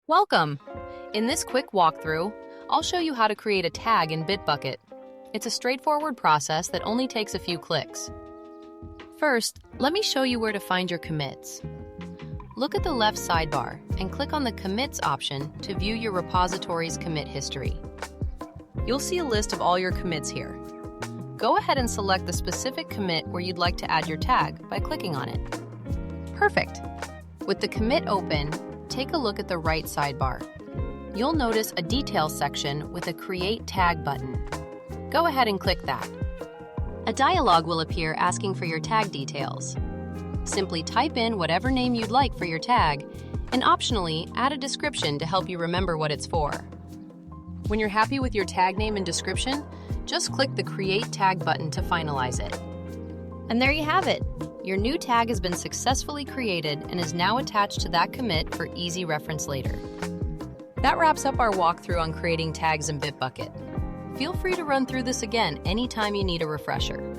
Welcome! In this quick walkthrough, I'll show you how to create a tag in Bitbucket. It's a straightforward process that only takes a few clicks. First, let me show you where to find your commits. Look at the left sidebar and click on the Commits option to view your repository's commit history. You'll see a list of all your commits here. Go ahead and select the specific commit where you'd like to add your tag by clicking on it. Perfect! With the commit open, take a look at the right sidebar. You'll notice a Details section with a Create Tag button. Go ahead and click that. A dialog will appear asking for your tag details. Simply type in whatever name you'd like for your tag, and optionally add a description to help you remember what it's for. When you're happy with your tag name and description, just click the Create Tag button to finalize it. And there you have it! Your new tag has been successfully created and is now attached to that commit for easy reference later. That wraps up our walkthrough on creating tags in Bitbucket. Feel free to run through this again anytime you need a refresher.